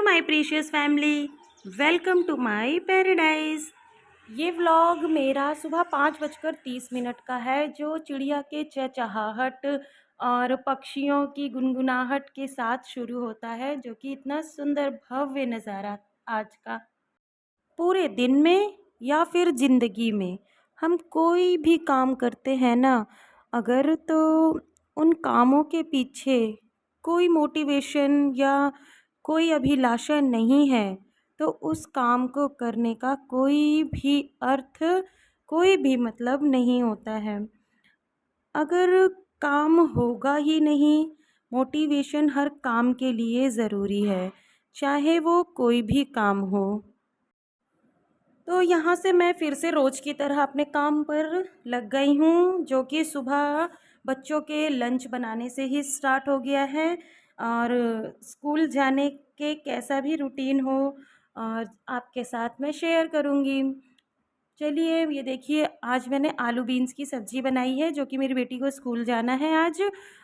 My precious family, welcome to my paradise. ये vlog मेरा सुबह 5:30 का है, जो चिड़िया के चहचहाहट और पक्षियों की गुनगुनाहट के साथ शुरू होता है, जो कि इतना सुंदर भव्य नज़ारा आज का। पूरे दिन में या फिर ज़िंदगी में हम कोई भी काम करते हैं ना, अगर तो उन कामों के पीछे कोई मोटिवेशन या कोई अभिलाषा नहीं है, तो उस काम को करने का कोई भी अर्थ, कोई भी मतलब नहीं होता है। अगर काम होगा ही नहीं, मोटिवेशन हर काम के लिए ज़रूरी है, चाहे वो कोई भी काम हो। तो यहाँ से मैं फिर से रोज़ की तरह अपने काम पर लग गई हूँ, जो कि सुबह बच्चों के लंच बनाने से ही स्टार्ट हो गया है। और स्कूल जाने के कैसा भी रूटीन हो, और आपके साथ मैं शेयर करूँगी। चलिए, ये देखिए, आज मैंने आलू बीन्स की सब्ज़ी बनाई है, जो कि मेरी बेटी को स्कूल जाना है आज।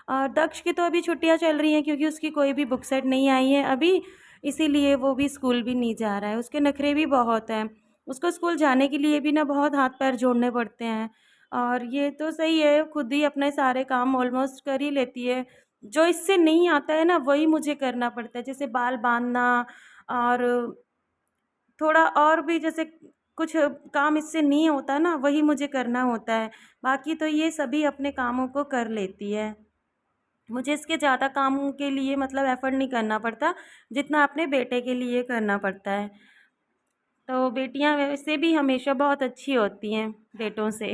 और दक्ष की तो अभी छुट्टियां चल रही हैं, क्योंकि उसकी कोई भी बुक सेट नहीं आई है अभी, इसीलिए वो भी स्कूल भी नहीं जा रहा है। उसके नखरे भी बहुत हैं, उसको स्कूल जाने के लिए भी ना बहुत हाथ पैर जोड़ने पड़ते हैं। और ये तो सही है, खुद ही अपने सारे काम ऑलमोस्ट कर ही लेती है। जो इससे नहीं आता है ना, वही मुझे करना पड़ता है, जैसे बाल बांधना, और थोड़ा और भी जैसे कुछ काम इससे नहीं होता ना, वही मुझे करना होता है। बाकी तो ये सभी अपने कामों को कर लेती है। मुझे इसके ज़्यादा काम के लिए मतलब एफ़र्ट नहीं करना पड़ता, जितना अपने बेटे के लिए करना पड़ता है। तो बेटियां वैसे भी हमेशा बहुत अच्छी होती हैं बेटों से।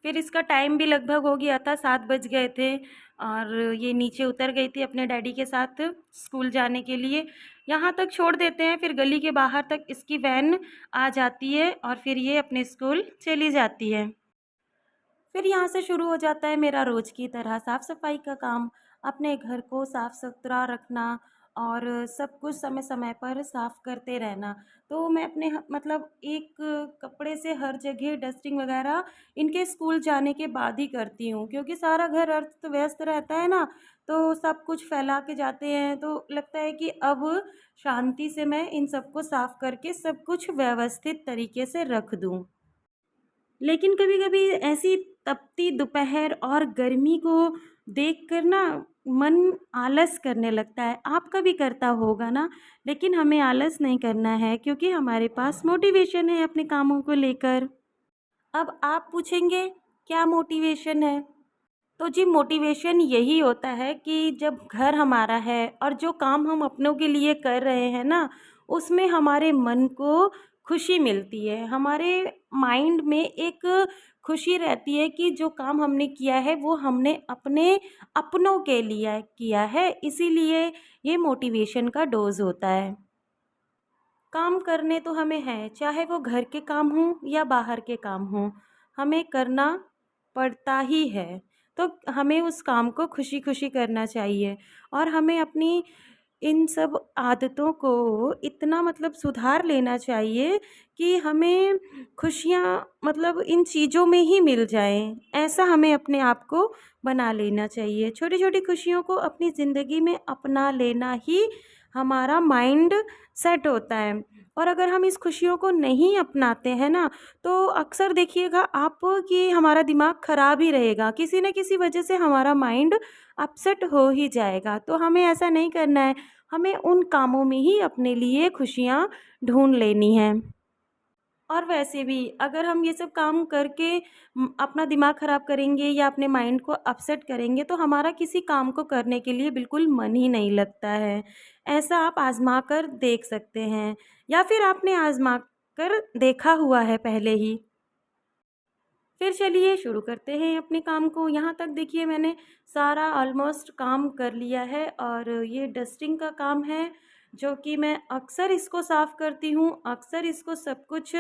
फिर इसका टाइम भी लगभग हो गया था, 7 बज गए थे, और ये नीचे उतर गई थी अपने डैडी के साथ स्कूल जाने के लिए। यहाँ तक छोड़ देते हैं, फिर गली के बाहर तक इसकी वैन आ जाती है, और फिर ये अपने स्कूल चली जाती है। फिर यहाँ से शुरू हो जाता है मेरा रोज़ की तरह साफ़ सफाई का काम, अपने घर को साफ़ सुथरा रखना, और सब कुछ समय समय पर साफ़ करते रहना। तो मैं अपने मतलब एक कपड़े से हर जगह डस्टिंग वगैरह इनके स्कूल जाने के बाद ही करती हूँ, क्योंकि सारा घर अस्त व्यस्त रहता है ना, तो सब कुछ फैला के जाते हैं, तो लगता है कि अब शांति से मैं इन सबको साफ़ करके सब कुछ व्यवस्थित तरीके से रख दूँ। लेकिन कभी-कभी ऐसी तपती दोपहर और गर्मी को देखकर ना मन आलस करने लगता है। आपका भी करता होगा ना, लेकिन हमें आलस नहीं करना है, क्योंकि हमारे पास मोटिवेशन है अपने कामों को लेकर। अब आप पूछेंगे, क्या मोटिवेशन है? तो जी, मोटिवेशन यही होता है कि जब घर हमारा है और जो काम हम अपनों के लिए कर रहे हैं ना, उसमें हमारे मन को खुशी मिलती है। हमारे माइंड में एक खुशी रहती है कि जो काम हमने किया है वो हमने अपने अपनों के लिए किया है, इसीलिए ये मोटिवेशन का डोज़ होता है। काम करने तो हमें हैं, चाहे वो घर के काम हों या बाहर के काम हों, हमें करना पड़ता ही है। तो हमें उस काम को खुशी-खुशी करना चाहिए, और हमें अपनी इन सब आदतों को इतना मतलब सुधार लेना चाहिए कि हमें खुशियाँ मतलब इन चीज़ों में ही मिल जाएँ। ऐसा हमें अपने आप को बना लेना चाहिए। छोटी-छोटी खुशियों को अपनी ज़िंदगी में अपना लेना ही हमारा माइंड सेट होता है। और अगर हम इस खुशियों को नहीं अपनाते हैं ना, तो अक्सर देखिएगा आप कि हमारा दिमाग ख़राब ही रहेगा, किसी न किसी वजह से हमारा माइंड अपसेट हो ही जाएगा। तो हमें ऐसा नहीं करना है, हमें उन कामों में ही अपने लिए खुशियाँ ढूँढ लेनी हैं। और वैसे भी अगर हम ये सब काम करके अपना दिमाग ख़राब करेंगे या अपने माइंड को अपसेट करेंगे, तो हमारा किसी काम को करने के लिए बिल्कुल मन ही नहीं लगता है। ऐसा आप आज़मा कर देख सकते हैं, या फिर आपने आज़मा कर देखा हुआ है पहले ही। फिर चलिए शुरू करते हैं अपने काम को। यहाँ तक देखिए, मैंने सारा ऑलमोस्ट काम कर लिया है, और ये डस्टिंग का काम है, जो कि मैं अक्सर इसको साफ़ करती हूँ, अक्सर इसको सब कुछ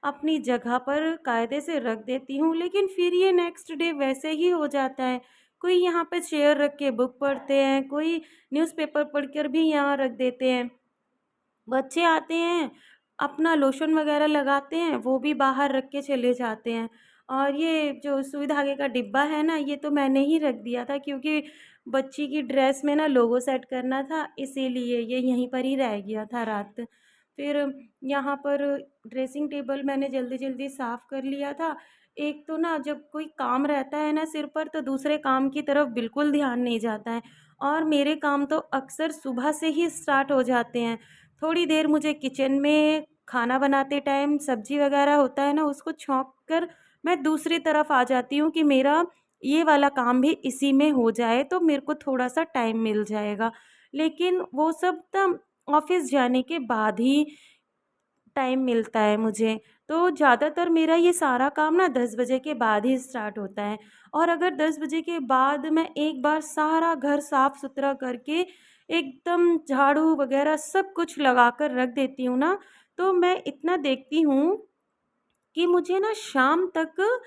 अपनी जगह पर कायदे से रख देती हूँ, लेकिन फिर ये नेक्स्ट डे वैसे ही हो जाता है। कोई यहाँ पे चेयर रख के बुक पढ़ते हैं, कोई न्यूज़पेपर पढ़कर भी यहाँ रख देते हैं। बच्चे आते हैं, अपना लोशन वगैरह लगाते हैं, वो भी बाहर रख के चले जाते हैं। और ये जो सुई धागे का डिब्बा है ना, ये तो मैंने ही रख दिया था क्योंकि बच्ची की ड्रेस में ना लोगो सेट करना था, इसीलिए ये यहीं पर ही रह गया था रात। फिर यहाँ पर ड्रेसिंग टेबल मैंने जल्दी जल्दी साफ़ कर लिया था। एक तो ना जब कोई काम रहता है ना सिर पर, तो दूसरे काम की तरफ बिल्कुल ध्यान नहीं जाता है, और मेरे काम तो अक्सर सुबह से ही स्टार्ट हो जाते हैं। थोड़ी देर मुझे किचन में खाना बनाते टाइम सब्ज़ी वगैरह होता है ना, उसको छौंक कर मैं दूसरी तरफ आ जाती हूँ कि मेरा ये वाला काम भी इसी में हो जाए, तो मेरे को थोड़ा-सा टाइम मिल जाएगा। लेकिन वो सब ना ऑफ़िस जाने के बाद ही टाइम मिलता है मुझे। तो ज़्यादातर मेरा ये सारा काम ना 10 बजे के बाद ही स्टार्ट होता है, और अगर 10 बजे के बाद मैं एक बार सारा घर साफ़-सुथरा करके एकदम झाड़ू वग़ैरह सब कुछ लगा कर रख देती हूँ ना, तो मैं इतना देखती हूँ कि मुझे ना शाम तक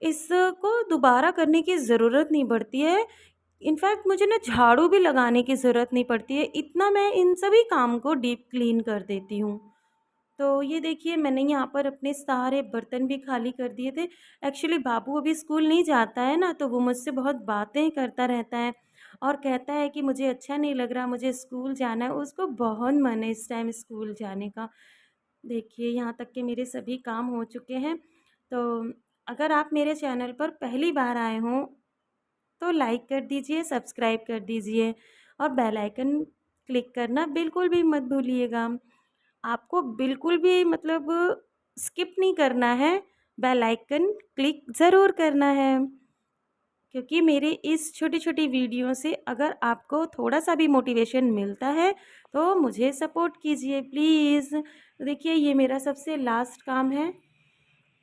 इसको दोबारा करने की ज़रूरत नहीं पड़ती है। इनफैक्ट मुझे ना झाड़ू भी लगाने की ज़रूरत नहीं पड़ती है, इतना मैं इन सभी काम को डीप क्लीन कर देती हूँ। तो ये देखिए, मैंने यहाँ पर अपने सारे बर्तन भी खाली कर दिए थे। एक्चुअली बाबू अभी स्कूल नहीं जाता है ना, तो वो मुझसे बहुत बातें करता रहता है और कहता है कि मुझे अच्छा नहीं लग रहा, मुझे स्कूल जाना है। उसको बहुत मन है इस टाइम स्कूल जाने का। देखिए, यहाँ तक कि मेरे सभी काम हो चुके हैं। तो अगर आप मेरे चैनल पर पहली बार आए हों, तो लाइक कर दीजिए, सब्सक्राइब कर दीजिए और बेल आइकन क्लिक करना बिल्कुल भी मत भूलिएगा। आपको बिल्कुल भी मतलब स्किप नहीं करना है, बेल आइकन क्लिक ज़रूर करना है, क्योंकि मेरे इस छोटी-छोटी वीडियो से अगर आपको थोड़ा-सा भी मोटिवेशन मिलता है, तो मुझे सपोर्ट कीजिए प्लीज़। तो देखिए, ये मेरा सबसे लास्ट काम है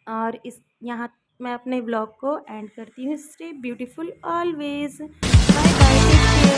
और इस यहाँ मैं अपने ब्लॉग को एंड करती हूँ। Stay beautiful always. Bye bye, take care.